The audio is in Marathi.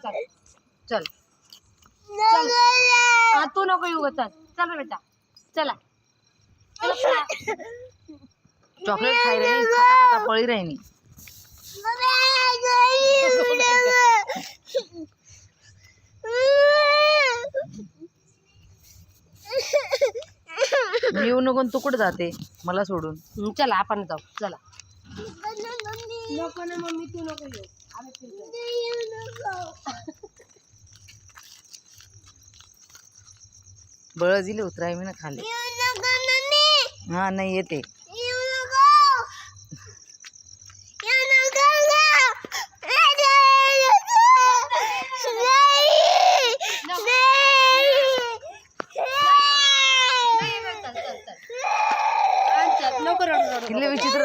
चल चल चल तू नको येऊ चल चल बेटा चला चॉकलेट खाई रही खाता खाता पड़ी रहनी मी येऊ नको तू कुठे जाते मला सोडून चला आपण जाऊ चला नको ना मम्मी तू नको येऊ बळ दिले उतराय मी ना खाली हा नाही येते नको रडू रडू विचित्र